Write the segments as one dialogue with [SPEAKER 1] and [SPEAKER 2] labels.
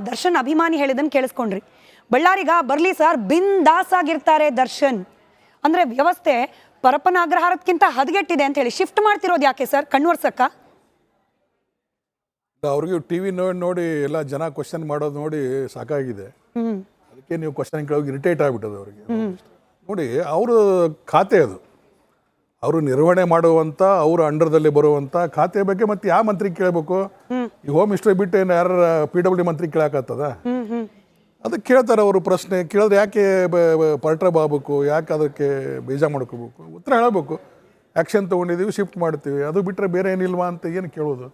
[SPEAKER 1] ದರ್ಶನ್ ಅಭಿಮಾನಿ ಹೇಳಿದನ್ನು ಕೇಳಿಸ್ಕೊಂಡ್ರಿ. ಬಳ್ಳಾರಿಗ ಬರ್ಲಿ ಸರ್, ಬಿಂದಾಸ್ ಆಗಿರ್ತಾರೆ ದರ್ಶನ್ ಅಂದ್ರೆ ವ್ಯವಸ್ಥೆ ಪರಪ್ಪನ ಅಗ್ರಹಾರಕ್ಕಿಂತ ಹದಗೆಟ್ಟಿದೆ ಅಂತ ಹೇಳಿ ಶಿಫ್ಟ್ ಮಾಡ್ತಿರೋದು ಯಾಕೆ ಸರ್? ಕಣ್ವರ್ಸಕ್ಕ
[SPEAKER 2] ಅವ್ರಿಗೆ ಟಿವಿ ನೋಡಿ ಎಲ್ಲ ಜನ ಕ್ವಶನ್ ಮಾಡೋದು ನೋಡಿ ಸಾಕಾಗಿದೆ. ಅದಕ್ಕೆ ನೀವು ಕ್ವಶನ್ ಕೇಳೋಗಿ ಇರಿಟೇಟ್ ಆಗ್ಬಿಟ್ಟದು ಅವ್ರಿಗೆ. ನೋಡಿ, ಅವ್ರ ಖಾತೆ ಅದು, ಅವರು ನಿರ್ವಹಣೆ ಮಾಡುವಂಥ ಅವ್ರ ಅಂಡರ್ದಲ್ಲಿ ಬರುವಂಥ ಖಾತೆ ಬಗ್ಗೆ ಮತ್ತೆ ಯಾವ ಮಂತ್ರಿ ಕೇಳಬೇಕು? ಈ ಹೋಮ್ ಮಿನಿಸ್ಟರ್ ಬಿಟ್ಟು ಏನು ಯಾರು PWD ಮಂತ್ರಿ ಕೇಳಾಕತ್ತದ? ಅದಕ್ಕೆ ಕೇಳ್ತಾರೆ ಅವರು. ಪ್ರಶ್ನೆ ಕೇಳಿದ್ರೆ ಯಾಕೆ ಪಲ್ಟ್ರಬ್ ಆಗ್ಬೇಕು, ಯಾಕೆ ಅದಕ್ಕೆ ಬೇಜ ಮಾಡ್ಕೋಬೇಕು? ಉತ್ತರ ಹೇಳಬೇಕು. ಆ್ಯಕ್ಷನ್ ತೊಗೊಂಡಿದ್ದೀವಿ, ಶಿಫ್ಟ್ ಮಾಡ್ತೀವಿ, ಅದು ಬಿಟ್ಟರೆ ಬೇರೆ ಏನಿಲ್ವಾ ಅಂತ ಏನು ಕೇಳೋದು?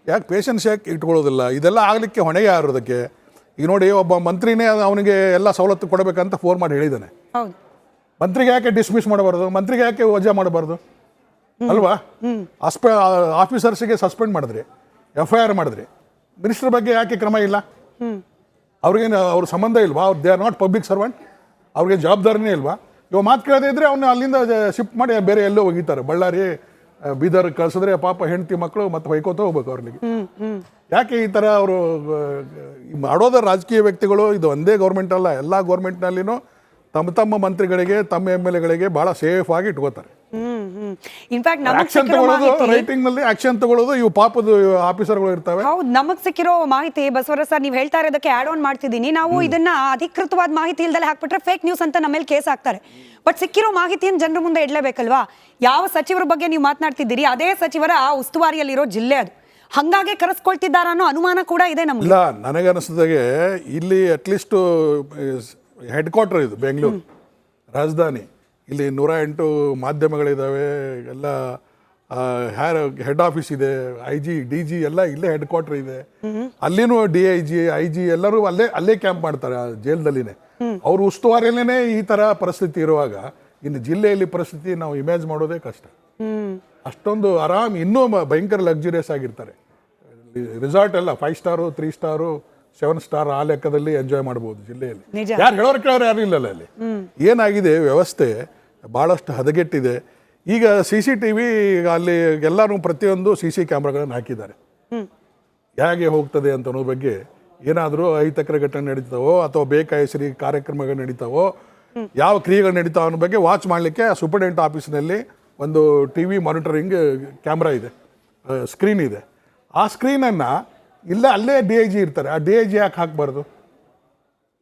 [SPEAKER 2] ಯಾಕೆ ಪೇಷನ್ಸ್ ಯಾಕೆ ಇಟ್ಕೊಳ್ಳೋದಿಲ್ಲ? ಇದೆಲ್ಲ ಆಗಲಿಕ್ಕೆ ಹೊಣೆ ಯಾರು ಅದಕ್ಕೆ? ಈಗ ನೋಡಿ, ಒಬ್ಬ ಮಂತ್ರಿನೇ ಅವನಿಗೆ ಎಲ್ಲ ಸವಲತ್ತು ಕೊಡಬೇಕಂತ ಫೋನ್ ಮಾಡಿ ಹೇಳಿದ್ದಾನೆ. ಮಂತ್ರಿಗೆ ಯಾಕೆ ಡಿಸ್ಮಿಸ್ ಮಾಡಬಾರ್ದು? ಮಂತ್ರಿಗೆ ಯಾಕೆ ವಜಾ ಮಾಡಬಾರ್ದು ಅಲ್ವಾ? ಆಫೀಸರ್ಸಿಗೆ ಸಸ್ಪೆಂಡ್ ಮಾಡಿದ್ರಿ, FIR ಮಾಡಿದ್ರಿ, ಮಿನಿಸ್ಟರ್ ಬಗ್ಗೆ ಯಾಕೆ ಕ್ರಮ ಇಲ್ಲ? ಅವ್ರಿಗೇನು ಅವ್ರ ಸಂಬಂಧ ಇಲ್ವಾ? They are not public servant, ಅವ್ರಿಗೆ ಜವಾಬ್ದಾರಿನೇ ಇಲ್ವಾ? ಇವಾಗ ಮಾತು ಕೇಳದೇ ಇದ್ರೆ ಅವನ್ನ ಅಲ್ಲಿಂದ ಶಿಫ್ಟ್ ಮಾಡಿ ಬೇರೆ ಎಲ್ಲೋ ಹೋಗಿತಾರೆ. ಬಳ್ಳಾರಿ, ಬೀದರ್ ಕಳ್ಸಿದ್ರೆ ಪಾಪ ಹೆಂಡತಿ ಮಕ್ಕಳು ಮತ್ತೆ ಹೊಯ್ಕೋತ ಹೋಗ್ಬೇಕು ಅವ್ರಿಗೆ. ಯಾಕೆ ಈ ಥರ ಅವರು ಮಾಡೋದ? ರಾಜಕೀಯ ವ್ಯಕ್ತಿಗಳು ಇದು ಒಂದೇ ಗೌರ್ಮೆಂಟ್ ಅಲ್ಲ, ಎಲ್ಲ ಗೌರ್ಮೆಂಟ್ನಲ್ಲಿನೂ ತಮ್ಮ ಮಂತ್ರಿಗಳಿಗೆ, ತಮ್ಮ MLAಗಳಿಗೆ ಭಾಳ ಸೇಫ್ ಆಗಿ ಇಟ್ಕೋತಾರೆ. ಆಕ್ಷನ್ ತಗೊಳ್ಳೋದು, ರೈಟಿಂಗ್ ನಲ್ಲಿ ಆಕ್ಷನ್ ತಗೊಳ್ಳೋದು ಇವು ಪಾಪದ ಆಫೀಸರ್ಗಳು ಇರ್ತವೆ.
[SPEAKER 1] ಹೌದು, ನಮಗ್ ಸಿಕ್ಕಿರೋ ಮಾಹಿತಿ ಬಸವರಾಜ್ ಸರ್ ನೀವು ಹೇಳ್ತಾ ಇರೋದಕ್ಕೆ ಆಡ್ ಆನ್ ಮಾಡ್ತಿದ್ದೀನಿ. ನಾವು ಇದನ್ನ ಅಧಿಕೃತವಾದ ಮಾಹಿತಿ ಇಲ್ದಲೆ ಹಾಕ್ಬಿಟ್ರೆ ಫೇಕ್ ನ್ಯೂಸ್ ಅಂತ ನಮ್ಮ ಮೇಲೆ ಕೇಸ್ ಹಾಕ್ತಾರೆ. ಬಟ್ ಸಿಕ್ಕಿರೋ ಮಾಹಿತಿಯನ್ನು ಜನರ ಮುಂದೆ ಇಡ್ಲೇಬೇಕಲ್ವಾ? ಯಾವ ಸಚಿವರ ಬಗ್ಗೆ ನೀವು ಮಾತನಾಡ್ತಿದ್ದೀರಿ ಅದೇ ಸಚಿವರ ಉಸ್ತುವಾರಿಯಲ್ಲಿರೋ ಜಿಲ್ಲೆ ಅದು, ಹಂಗಾಗಿ ಕರೆಸ್ಕೊಳ್ತಿದ್ದಾರ ಅನ್ನೋ ಅನುಮಾನ ಕೂಡ ಇದೆ ನಮ್ಗೆ.
[SPEAKER 2] ಇಲ್ಲ, ನನಗನ್ನಿಸಿದಾಗೆ ಇಲ್ಲಿ ಅಟ್ಲೀಸ್ಟ್ ಹೆಡ್ ಕ್ವಾರ್ಟರ್ ಇದು ಬೆಂಗಳೂರು ರಾಜಧಾನಿ. ಇಲ್ಲಿ 108 ಮಾಧ್ಯಮಗಳಿದ್ದಾವೆ, ಎಲ್ಲ ಹೆಡ್ ಆಫೀಸ್ ಇದೆ, IG DG ಎಲ್ಲ ಇಲ್ಲೇ ಹೆಡ್ ಕ್ವಾರ್ಟರ್ ಇದೆ. ಅಲ್ಲಿನೂ DIG IG ಎಲ್ಲರೂ ಅಲ್ಲೇ ಕ್ಯಾಂಪ್ ಮಾಡ್ತಾರೆ ಆ ಜೈಲ್ದಲ್ಲಿನೇ. ಅವ್ರ ಉಸ್ತುವಾರಿಯಲ್ಲೇ ಈ ಥರ ಪರಿಸ್ಥಿತಿ ಇರುವಾಗ ಇನ್ನು ಜಿಲ್ಲೆಯಲ್ಲಿ ಪರಿಸ್ಥಿತಿ ನಾವು ಇಮ್ಯಾಜ್ ಮಾಡೋದೇ ಕಷ್ಟ. ಅಷ್ಟೊಂದು ಆರಾಮ್, ಇನ್ನೂ ಭಯಂಕರ ಲಕ್ಸುರಿಯಸ್ ಆಗಿರ್ತಾರೆ. ರಿಸಾರ್ಟ್ ಎಲ್ಲ 5 ಸ್ಟಾರು 3 ಸ್ಟಾರು 7 ಸ್ಟಾರ್ ಆ ಲೆಕ್ಕದಲ್ಲಿ ಎಂಜಾಯ್ ಮಾಡ್ಬೋದು ಜಿಲ್ಲೆಯಲ್ಲಿ. ಯಾರು ಹೇಳೋರು ಕೇಳೋರು ಯಾರು ಇಲ್ಲಲ್ಲ. ಅಲ್ಲಿ ಏನಾಗಿದೆ, ವ್ಯವಸ್ಥೆ ಭಾಳಷ್ಟು ಹದಗೆಟ್ಟಿದೆ. ಈಗ CCTV ಅಲ್ಲಿ ಎಲ್ಲರೂ ಪ್ರತಿಯೊಂದು CC ಕ್ಯಾಮ್ರಾಗಳನ್ನು ಹಾಕಿದ್ದಾರೆ. ಹೇಗೆ ಹೋಗ್ತದೆ ಅಂತ ಅನ್ನೋ ಬಗ್ಗೆ ಏನಾದರೂ ಅಹಿತಕರ ಘಟನೆ ನಡೀತಾವೋ ಅಥವಾ ಬೇಕಾಯಸರಿ ಕಾರ್ಯಕ್ರಮಗಳು ನಡೀತಾವೋ, ಯಾವ ಕ್ರಿಯೆಗಳು ನಡೀತಾವೋ ಅನ್ನೋ ಬಗ್ಗೆ ವಾಚ್ ಮಾಡಲಿಕ್ಕೆ ಸೂಪರ್ಡೆಂಟ್ ಆಫೀಸ್ನಲ್ಲಿ ಒಂದು TV ಮಾನಿಟರಿಂಗ್ ಕ್ಯಾಮ್ರಾ ಇದೆ, ಸ್ಕ್ರೀನ್ ಇದೆ. ಆ ಸ್ಕ್ರೀನನ್ನು ಅಲ್ಲೇ DIG ಇರ್ತಾರೆ. ಆ DIG ಯಾಕೆ ಹಾಕಬಾರ್ದು?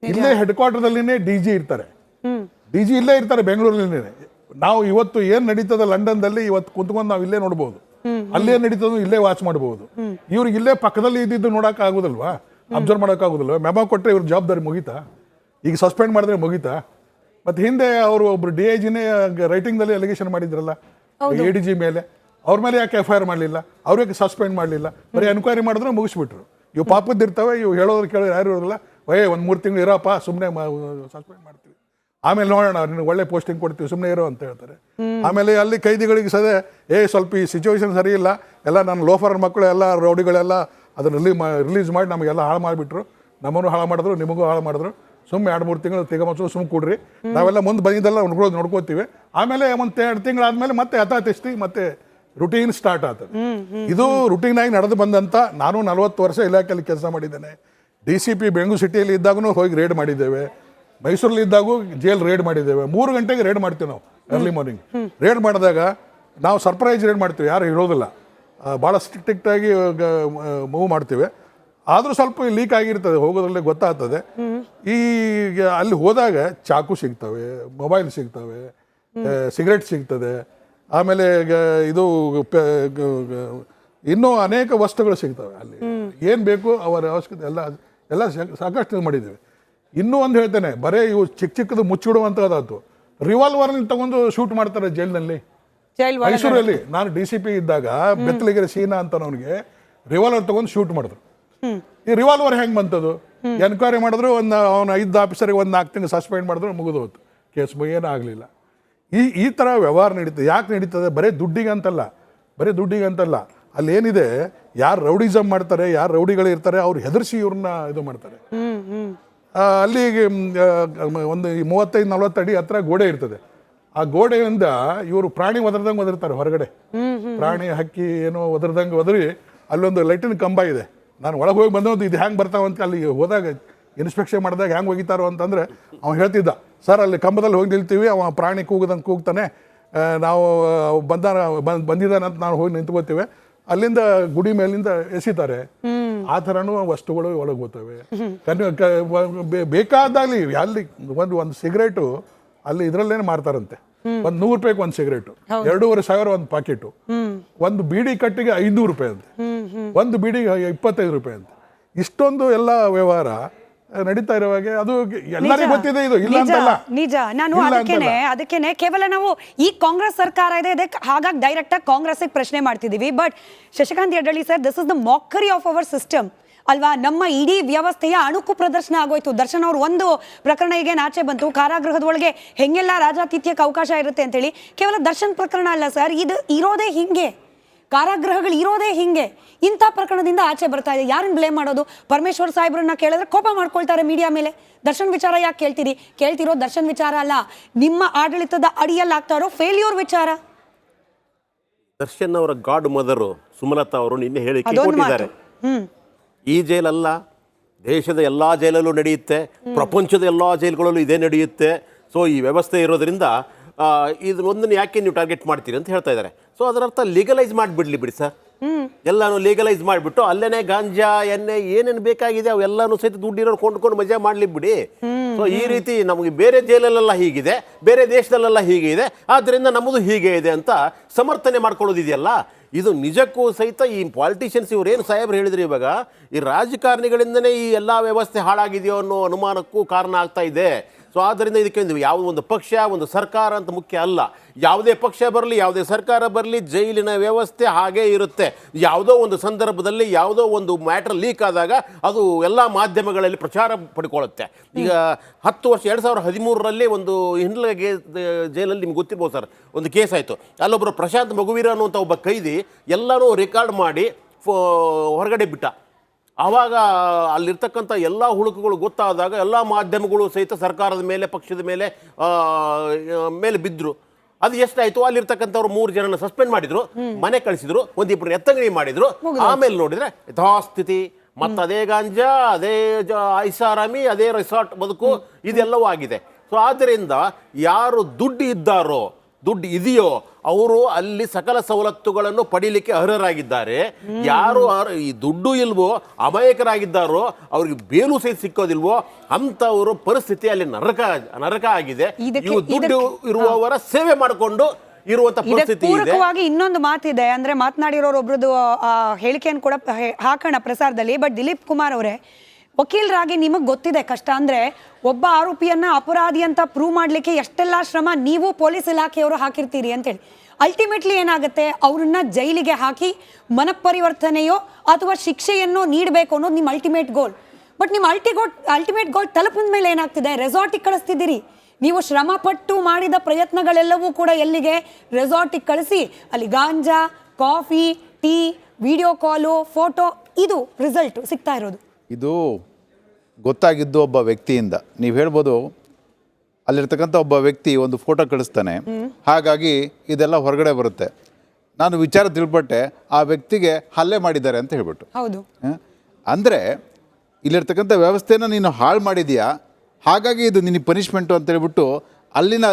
[SPEAKER 2] ಇಲ್ಲೇ ಹೆಡ್ ಕ್ವಾರ್ಟರ್ದಲ್ಲಿನೇ DG ಇರ್ತಾರೆ. DG ಇಲ್ಲೇ ಇರ್ತಾರೆ ಬೆಂಗಳೂರಿನೇ. ನಾವು ಇವತ್ತು ಏನು ನಡೀತದ ಲಂಡನ್ದಲ್ಲಿ ಇವತ್ತು ಕುಂತ್ಕೊಂಡು ನಾವು ಇಲ್ಲೇ ನೋಡ್ಬೋದು, ಅಲ್ಲೇ ನಡೀತದ ಇಲ್ಲೇ ವಾಚ್ ಮಾಡ್ಬೋದು. ಇವ್ರಿಗೆ ಇಲ್ಲೇ ಪಕ್ಕದಲ್ಲಿ ಇದ್ದಿದ್ದು ನೋಡೋಕೆ ಆಗೋದಿಲ್ವಾ? ಅಬ್ಸರ್ವ್ ಮಾಡೋಕ್ಕಾಗೋದಿಲ್ವ? ಮೆಮೋ ಕೊಟ್ಟರೆ ಇವ್ರ ಜವಾಬ್ದಾರಿ ಮುಗೀತಾ? ಈಗ ಸಸ್ಪೆಂಡ್ ಮಾಡಿದ್ರೆ ಮುಗೀತಾ? ಮತ್ತು ಹಿಂದೆ ಅವರು ಒಬ್ರು DIGನೇ ರೈಟಿಂಗ್ದಲ್ಲಿ ಅಲಿಗೇಷನ್ ಮಾಡಿದ್ರಲ್ಲ ADG ಮೇಲೆ, ಅವ್ರ ಮೇಲೆ ಯಾಕೆ FIR ಮಾಡಲಿಲ್ಲ? ಅವ್ರಿಗೆ ಸಸ್ಪೆಂಡ್ ಮಾಡಲಿಲ್ಲ, ಬರೀ ಎನ್ಕ್ವೈರಿ ಮಾಡಿದ್ರು ಮುಗಿಸ್ಬಿಟ್ರು. ಇವು ಪಾಪದ್ದಿರ್ತವೆ, ಇವು ಹೇಳೋದ್ರು ಕೇಳೋರು ಯಾರು ಇರೋದಿಲ್ಲ. ಒಂದು 3 ತಿಂಗಳು ಇರಪ್ಪ, ಸುಮ್ಮನೆ ಸಸ್ಪೆಂಡ್ ಮಾಡ್ತೀವಿ, ಆಮೇಲೆ ನೋಡೋಣ, ನಿನಗೆ ಒಳ್ಳೆ ಪೋಸ್ಟಿಂಗ್ ಕೊಡ್ತೀವಿ, ಸುಮ್ಮನೆ ಇರೋ ಅಂತ ಹೇಳ್ತಾರೆ. ಆಮೇಲೆ ಅಲ್ಲಿ ಕೈದಿಗಳಿಗೆ ಸದೇ ಸ್ವಲ್ಪ ಈ ಸಿಚುವೇಶನ್ ಸರಿ ಇಲ್ಲ, ಎಲ್ಲ ನನ್ನ ಲೋಫರ್ ಮಕ್ಕಳು ಎಲ್ಲ ರೌಡಿಗಳೆಲ್ಲ ಅದನ್ನು ರಿಲೀಸ್ ಮಾಡಿ ನಮಗೆಲ್ಲ ಹಾಳು ಮಾಡಿಬಿಟ್ರು, ನಮ್ಮನ್ನು ಹಾಳು ಮಾಡಿದ್ರು, ನಿಮಗೂ ಹಾಳು ಮಾಡಿದ್ರು. ಸುಮ್ಮನೆ 2-3 ತಿಂಗಳು ತೆಗಮಚ್ಚು ಸುಮ್ಮನೆ ಕೊಡ್ರಿ, ನಾವೆಲ್ಲ ಮುಂದೆ ಬಂದಿದ್ದೆಲ್ಲ ನೋಡ್ಕೋತೀವಿ. ಆಮೇಲೆ 1-2 ತಿಂಗಳಾದ್ಮೇಲೆ ಮತ್ತೆ ಯಥಾತಿಷ್ಠಿ ಮತ್ತೆ ರುಟೀನ್ ಸ್ಟಾರ್ಟ್ ಆಗ್ತದೆ. ಇದು ರುಟೀನ್ ಆಗಿ ನಡೆದು ಬಂದಂಥ, ನಾನು 40 ವರ್ಷ ಇಲಾಖೆಯಲ್ಲಿ ಕೆಲಸ ಮಾಡಿದ್ದೇನೆ. DCP ಬೆಂಗಳೂರು ಸಿಟಿಯಲ್ಲಿ ಇದ್ದಾಗೂ ಹೋಗಿ ರೇಡ್ ಮಾಡಿದ್ದೇವೆ, ಮೈಸೂರಲ್ಲಿ ಇದ್ದಾಗೂ ಜೈಲ್ ರೇಡ್ ಮಾಡಿದ್ದೇವೆ. 3 ಗಂಟೆಗೆ ರೇಡ್ ಮಾಡ್ತೀವಿ ನಾವು, ಅರ್ಲಿ ಮಾರ್ನಿಂಗ್ ರೇಡ್ ಮಾಡಿದಾಗ ನಾವು ಸರ್ಪ್ರೈಸ್ ರೇಡ್ ಮಾಡ್ತೀವಿ, ಯಾರು ಹೇಳೋದಿಲ್ಲ, ಭಾಳ ಸ್ಟ್ರಿಕ್ಟಾಗಿ ಮೂವ್ ಮಾಡ್ತೀವಿ. ಆದರೂ ಸ್ವಲ್ಪ ಲೀಕ್ ಆಗಿರ್ತದೆ, ಹೋಗೋದ್ರಲ್ಲಿ ಗೊತ್ತಾಗ್ತದೆ. ಈಗ ಅಲ್ಲಿ ಹೋದಾಗ ಚಾಕು ಸಿಗ್ತವೆ, ಮೊಬೈಲ್ ಸಿಗ್ತವೆ, ಸಿಗರೆಟ್ ಸಿಗ್ತದೆ, ಆಮೇಲೆ ಇದು ಇನ್ನೂ ಅನೇಕ ವಸ್ತುಗಳು ಸಿಗ್ತವೆ. ಅಲ್ಲಿ ಏನು ಬೇಕು ಅವರ ಅವಶ್ಯಕತೆ ಎಲ್ಲ ಸಾಕಷ್ಟು ಮಾಡಿದ್ದೇವೆ. ಇನ್ನೂ ಒಂದು ಹೇಳ್ತೇನೆ, ಬರೀ ಇವು ಚಿಕ್ಕದು ಮುಚ್ಚಿಡುವಂಥದ್ದಾಯ್ತು. ರಿವಾಲ್ವರ್ನ ತಗೊಂಡು ಶೂಟ್ ಮಾಡ್ತಾರೆ ಜೈಲಿನಲ್ಲಿ. ಮೈಸೂರಲ್ಲಿ ನಾನು DCP ಇದ್ದಾಗ ಬೆತ್ತಲಿಗೆರೆ ಸೀನಾ ಅಂತ ಅವನಿಗೆ ರಿವಾಲ್ವರ್ ತಗೊಂಡು ಶೂಟ್ ಮಾಡಿದ್ರು. ಈ ರಿವಾಲ್ವರ್ ಹೆಂಗೆ ಬಂತದು? ಎನ್ಕ್ವೈರಿ ಮಾಡಿದ್ರು, ಅವನ 5 ಆಫೀಸರ್ಗೆ 4 ತಿಂಗಳು ಸಸ್ಪೆಂಡ್ ಮಾಡಿದ್ರು, ಮುಗಿದು ಹೋಯ್ತು ಕೇಸ್, ಏನೂ ಆಗಲಿಲ್ಲ. ಈ ಥರ ವ್ಯವಹಾರ ನಡೀತದೆ. ಯಾಕೆ ನಡೀತದೆ? ಬರೀ ದುಡ್ಡಿಗಂತಲ್ಲ. ಅಲ್ಲಿ ಏನಿದೆ, ಯಾರು ರೌಡಿಸಮ್ ಮಾಡ್ತಾರೆ, ಯಾರು ರೌಡಿಗಳಿರ್ತಾರೆ, ಅವ್ರು ಹೆದರ್ಸಿ ಇವ್ರನ್ನ ಇದು ಮಾಡ್ತಾರೆ. ಅಲ್ಲಿ ಒಂದು 35-40 ಅಡಿ ಹತ್ರ ಗೋಡೆ ಇರ್ತದೆ. ಆ ಗೋಡೆಯಿಂದ ಇವರು ಪ್ರಾಣಿ ಒದರ್ತಾರೆ ಹೊರಗಡೆ. ಪ್ರಾಣಿ ಹಕ್ಕಿ ಏನೋ ಒದರಿ ಅಲ್ಲೊಂದು ಲೈಟಿನ ಕಂಬ ಇದೆ, ನಾನು ಒಳಗೆ ಹೋಗಿ ಬಂದದ್ದು ಇದು ಹೆಂಗೆ ಬರ್ತಾವಂತ ಅಲ್ಲಿ ಹೋದಾಗ ಇನ್ಸ್ಪೆಕ್ಷನ್ ಮಾಡಿದಾಗ ಹೆಂಗೆ ಹೋಗಿತಾರೋ ಅಂತಂದರೆ ಅವ್ನು ಹೇಳ್ತಿದ್ದ, ಸರ್ ಅಲ್ಲಿ ಕಂಬದಲ್ಲಿ ಹೋಗಿ ನಿಲ್ತೀವಿ, ಅವ ಪ್ರಾಣಿ ಕೂಗದಂಗೆ ಕೂಗ್ತಾನೆ, ನಾವು ಬಂದಿದ್ದಾನೆ ಅಂತ ನಾವು ಹೋಗಿ ನಿಂತ್ಕೋತೀವಿ, ಅಲ್ಲಿಂದ ಗುಡಿ ಮೇಲಿಂದ ಎಸಿತಾರೆ. ಆ ಥರನೂ ವಸ್ತುಗಳು ಒಳಗೆ ಹೋಗ್ತವೆ. ಬೇಕಾದಾಗಲಿ ಅಲ್ಲಿ ಒಂದು ಸಿಗರೇಟು ಅಲ್ಲಿ ಇದರಲ್ಲೇನೆ ಮಾರ್ತಾರಂತೆ, ಒಂದು 100 ರೂಪಾಯಿಗೆ ಒಂದು ಸಿಗರೇಟು, 2,500 ಒಂದು ಪಾಕೆಟು, ಒಂದು ಬೀಡಿ ಕಟ್ಟಿಗೆ 500 ರೂಪಾಯಿ ಅಂತೆ, ಒಂದು ಬೀಡಿಗೆ 25 ರೂಪಾಯಿ ಅಂತೆ. ಇಷ್ಟೊಂದು ಎಲ್ಲ ವ್ಯವಹಾರ ನಡೀತಾ ಇರುವಾಗ ಅದು ಎಲ್ಲರಿಗೂ ಗೊತ್ತಿದೆ, ಇದು ಇಲ್ಲ ಅಂತಲ್ಲ.
[SPEAKER 1] ನಿಜ. ನಾನು ಅದಕ್ಕೇನೆ ಕೇವಲ ನಾವು ಈ ಕಾಂಗ್ರೆಸ್ ಸರ್ಕಾರ ಇದೆ ಇದಕ್ಕೆ ಹಾಗಾಗಿ ಡೈರೆಕ್ಟ್ ಆಗಿ ಕಾಂಗ್ರೆಸ್ ಪ್ರಶ್ನೆ ಮಾಡ್ತಿದೀವಿ. But Shashikant Yadrali sir, this is the mockery of our system ಅಲ್ವಾ? ನಮ್ಮ ಇಡೀ ವ್ಯವಸ್ಥೆಯ ಅಣುಕು ಪ್ರದರ್ಶನ ಆಗೋಯ್ತು. ದರ್ಶನ್ ಅವ್ರು ಒಂದು ಪ್ರಕರಣ ಈಗ ಆಚೆ ಬಂತು, ಕಾರಾಗೃಹದ ಒಳಗೆ ಹೆಂಗೆಲ್ಲ ರಾಜಾತಿಥ್ಯಕ್ಕೆ ಅವಕಾಶ ಇರುತ್ತೆ ಅಂತೇಳಿ. ಕೇವಲ ದರ್ಶನ್ ಪ್ರಕರಣ ಅಲ್ಲ ಸರ್, ಇದು ಇರೋದೇ ಹಿಂಗೆ, ಕಾರಾಗೃಹಗಳು ಇರೋದೇ ಹಿಂಗೆ. ಇಂಥ ಪ್ರಕರಣದಿಂದ ಆಚೆ ಬರ್ತಾ ಇದೆ. ಯಾರನ್ನ ಬ್ಲೇಮ್ ಮಾಡೋದು? ಪರಮೇಶ್ವರ್ ಸಾಹೇಬ್ರನ್ನ ಕೇಳಿದ್ರೆ ಕೋಪ ಮಾಡ್ಕೊಳ್ತಾರೆ ಮೀಡಿಯಾ ಮೇಲೆ. ದರ್ಶನ್ ವಿಚಾರ ಯಾಕೆ ಕೇಳ್ತಿರೋ ದರ್ಶನ್ ವಿಚಾರ ಅಲ್ಲ, ನಿಮ್ಮ ಆಡಳಿತದ ಅಡಿಯಲ್ಲಿ ಆಗ್ತಾ ಇರೋ ಫೇಲ್ಯೂರ್ ವಿಚಾರ.
[SPEAKER 3] ದರ್ಶನ್ ಅವರ ಗಾಡ್ ಮದರು ಸುಮಲತಾ ಅವರು ನಿನ್ನೆ ಹೇಳಿಕೆ ಕೊಟ್ಟಿದ್ದಾರೆ, ಈ ಜೈಲಲ್ಲ, ದೇಶದ ಎಲ್ಲ ಜೈಲಲ್ಲೂ ನಡೆಯುತ್ತೆ, ಪ್ರಪಂಚದ ಎಲ್ಲ ಜೈಲುಗಳಲ್ಲೂ ಇದೇ ನಡೆಯುತ್ತೆ. ಸೊ ಈ ವ್ಯವಸ್ಥೆ ಇರೋದ್ರಿಂದ ಇದನ್ನೊಂದನ್ನು ಯಾಕೆ ನೀವು ಟಾರ್ಗೆಟ್ ಮಾಡ್ತೀರಿ ಅಂತ ಹೇಳ್ತಾ ಇದ್ದಾರೆ. ಸೊ ಅದರರ್ಥ ಲೀಗಲೈಸ್ ಮಾಡಿಬಿಡ್ಲಿ ಬಿಡಿ ಸರ್, ಎಲ್ಲಾನು ಲೀಗಲೈಸ್ ಮಾಡಿಬಿಟ್ಟು ಅಲ್ಲೇನೆ ಗಾಂಜಾ ಎಣ್ಣೆ ಏನೇನು ಬೇಕಾಗಿದೆ ಅವೆಲ್ಲಾನು ಸಹಿತ ದುಡ್ಡಿರೋರು ಕೊಂಡ್ಕೊಂಡು ಮಜಾ ಮಾಡಲಿ ಬಿಡಿ. ಸೊ ಈ ರೀತಿ ನಮಗೆ ಬೇರೆ ಜೈಲಲ್ಲೆಲ್ಲ ಹೀಗಿದೆ, ಬೇರೆ ದೇಶದಲ್ಲೆಲ್ಲ ಹೀಗೆ ಇದೆ, ಆದ್ದರಿಂದ ನಮ್ಮದು ಹೀಗೆ ಇದೆ ಅಂತ ಸಮರ್ಥನೆ ಮಾಡ್ಕೊಳ್ಳೋದಿದೆಯಲ್ಲ, ಇದು ನಿಜಕ್ಕೂ ಸಹಿತ ಈ ಪಾಲಿಟಿಷಿಯನ್ಸ್ ಇವರೇನು ಸಾಹೇಬ್ರು ಹೇಳಿದ್ರು ಇವಾಗ, ಈ ರಾಜಕಾರಣಿಗಳಿಂದನೇ ಈ ಎಲ್ಲ ವ್ಯವಸ್ಥೆ ಹಾಳಾಗಿದೆಯೋ ಅನ್ನೋ ಅನುಮಾನಕ್ಕೂ ಕಾರಣ ಆಗ್ತಾ ಇದೆ. ಸೊ ಆದ್ದರಿಂದ ಇದಕ್ಕೆ ಯಾವುದೋ ಒಂದು ಪಕ್ಷ ಒಂದು ಸರ್ಕಾರ ಅಂತ ಮುಖ್ಯ ಅಲ್ಲ. ಯಾವುದೇ ಪಕ್ಷ ಬರಲಿ, ಯಾವುದೇ ಸರ್ಕಾರ ಬರಲಿ, ಜೈಲಿನ ವ್ಯವಸ್ಥೆ ಹಾಗೇ ಇರುತ್ತೆ. ಯಾವುದೋ ಒಂದು ಸಂದರ್ಭದಲ್ಲಿ ಯಾವುದೋ ಒಂದು ಮ್ಯಾಟರ್ ಲೀಕ್ ಆದಾಗ ಅದು ಎಲ್ಲ ಮಾಧ್ಯಮಗಳಲ್ಲಿ ಪ್ರಚಾರ ಪಡ್ಕೊಳ್ಳುತ್ತೆ. ಈಗ 10 ವರ್ಷ 2013ರಲ್ಲಿ ಒಂದು ಹಿಂಡ್ಲಗೆ ಜೈಲಲ್ಲಿ ನಿಮ್ಗೆ ಗೊತ್ತಿರ್ಬೋದು ಸರ್, ಒಂದು ಕೇಸ್ ಆಯಿತು. ಅಲ್ಲೊಬ್ಬರು ಪ್ರಶಾಂತ್ ಮಗುವೀರ ಅನ್ನುವಂಥ ಒಬ್ಬ ಕೈದಿ ಎಲ್ಲನೂ ರೆಕಾರ್ಡ್ ಮಾಡಿ ಹೊರಗಡೆ ಬಿಟ್ಟ. ಆವಾಗ ಅಲ್ಲಿರ್ತಕ್ಕಂಥ ಎಲ್ಲ ಹುಳುಕುಗಳು ಗೊತ್ತಾದಾಗ ಎಲ್ಲ ಮಾಧ್ಯಮಗಳು ಸಹಿತ ಸರ್ಕಾರದ ಮೇಲೆ, ಪಕ್ಷದ ಮೇಲೆ ಬಿದ್ದರು. ಅದು ಎಷ್ಟಾಯಿತು, ಅಲ್ಲಿರ್ತಕ್ಕಂಥವ್ರು 3 ಜನನ ಸಸ್ಪೆಂಡ್ ಮಾಡಿದ್ರು, ಮನೆ ಕಳಿಸಿದ್ರು, ಒಂದಿಬ್ಬರು ಎತ್ತಂಗಡಿ ಮಾಡಿದ್ರು. ಆಮೇಲೆ ನೋಡಿದ್ರೆ ಯಥಾಸ್ಥಿತಿ ಮತ್ತು ಅದೇ ಗಾಂಜಾ, ಅದೇ ಐಷಾರಾಮಿ, ಅದೇ ರೆಸಾರ್ಟ್ ಬದುಕು, ಇದೆಲ್ಲವೂ ಆಗಿದೆ. ಸೊ ಆದ್ದರಿಂದ ಯಾರು ದುಡ್ಡು ಇದೆಯೋ ಅವರು ಅಲ್ಲಿ ಸಕಲ ಸವಲತ್ತುಗಳನ್ನು ಪಡೀಲಿಕ್ಕೆ ಅರ್ಹರಾಗಿದ್ದಾರೆ. ಯಾರು ಈ ದುಡ್ಡು ಇಲ್ವೋ, ಅಮಾಯಕರಾಗಿದ್ದಾರೋ, ಅವ್ರಿಗೆ ಬೇಲು ಸಹಿತ ಸಿಕ್ಕೋದಿಲ್ವೋ ಅಂಥವರು ಪರಿಸ್ಥಿತಿ ಅಲ್ಲಿ ನರಕ ಆಗಿದೆ. ಇವು ದುಡ್ಡು ಇರುವವರ ಸೇವೆ ಮಾಡಿಕೊಂಡು ಇರುವಂತ ಪರಿಸ್ಥಿತಿ ಇದೆ.
[SPEAKER 1] ಇನ್ನೊಂದು ಮಾತಿದೆ, ಅಂದ್ರೆ ಮಾತನಾಡಿರೋರು ಒಬ್ರದ್ದು ಹೇಳಿಕೆಯನ್ನು ಕೂಡ ಹಾಕೋಣ ಪ್ರಸಾರದಲ್ಲಿ. ಬಟ್ ದಿಲೀಪ್ ಕುಮಾರ್ ಅವರೇ, ವಕೀಲರಾಗಿ ನಿಮಗೆ ಗೊತ್ತಿದೆ ಕಷ್ಟ. ಅಂದರೆ ಒಬ್ಬ ಆರೋಪಿಯನ್ನ ಅಪರಾಧಿ ಅಂತ ಪ್ರೂವ್ ಮಾಡಲಿಕ್ಕೆ ಎಷ್ಟೆಲ್ಲ ಶ್ರಮ ನೀವು ಪೊಲೀಸ್ ಇಲಾಖೆಯವರು ಹಾಕಿರ್ತೀರಿ ಅಂತೇಳಿ. ಅಲ್ಟಿಮೇಟ್ಲಿ ಏನಾಗುತ್ತೆ, ಅವ್ರನ್ನ ಜೈಲಿಗೆ ಹಾಕಿ ಮನಪರಿವರ್ತನೆಯೋ ಅಥವಾ ಶಿಕ್ಷೆಯನ್ನು ನೀಡಬೇಕು ಅನ್ನೋದು ನಿಮ್ಮ ಅಲ್ಟಿಮೇಟ್ ಗೋಲ್. ಬಟ್ ನಿಮ್ಮ ಅಲ್ಟಿಮೇಟ್ ಗೋಲ್ ತಲುಪಿದ ಮೇಲೆ ಏನಾಗ್ತಿದೆ, ರೆಸಾರ್ಟಿಗೆ ಕಳಿಸ್ತಿದ್ದೀರಿ. ನೀವು ಶ್ರಮಪಟ್ಟು ಮಾಡಿದ ಪ್ರಯತ್ನಗಳೆಲ್ಲವೂ ಕೂಡ ಎಲ್ಲಿಗೆ? ರೆಸಾರ್ಟಿಗೆ ಕಳಿಸಿ ಅಲ್ಲಿ ganja, coffee, tea, video call, photo, ಇದು ರಿಸಲ್ಟ್ ಸಿಗ್ತಾ ಇರೋದು.
[SPEAKER 4] ಇದು ಗೊತ್ತಾಗಿದ್ದು ಒಬ್ಬ ವ್ಯಕ್ತಿಯಿಂದ. ನೀವು ಹೇಳ್ಬೋದು ಅಲ್ಲಿರ್ತಕ್ಕಂಥ ಒಬ್ಬ ವ್ಯಕ್ತಿ ಒಂದು ಫೋಟೋ ಕಳಿಸ್ತಾನೆ, ಹಾಗಾಗಿ ಇದೆಲ್ಲ ಹೊರಗಡೆ ಬರುತ್ತೆ. ನಾನು ವಿಚಾರ ತಿಳ್ಪಟ್ಟೆ, ಆ ವ್ಯಕ್ತಿಗೆ ಹಲ್ಲೆ ಮಾಡಿದ್ದಾರೆ ಅಂತ ಹೇಳ್ಬಿಟ್ಟು.
[SPEAKER 1] ಹೌದು.
[SPEAKER 4] ಅಂದರೆ ಇಲ್ಲಿರ್ತಕ್ಕಂಥ ವ್ಯವಸ್ಥೆನ ನೀನು ಹಾಳು ಮಾಡಿದೀಯಾ, ಹಾಗಾಗಿ ಇದು ನಿನಗೆ ಪನಿಷ್ಮೆಂಟು ಅಂತ ಹೇಳ್ಬಿಟ್ಟು ಅಲ್ಲಿನ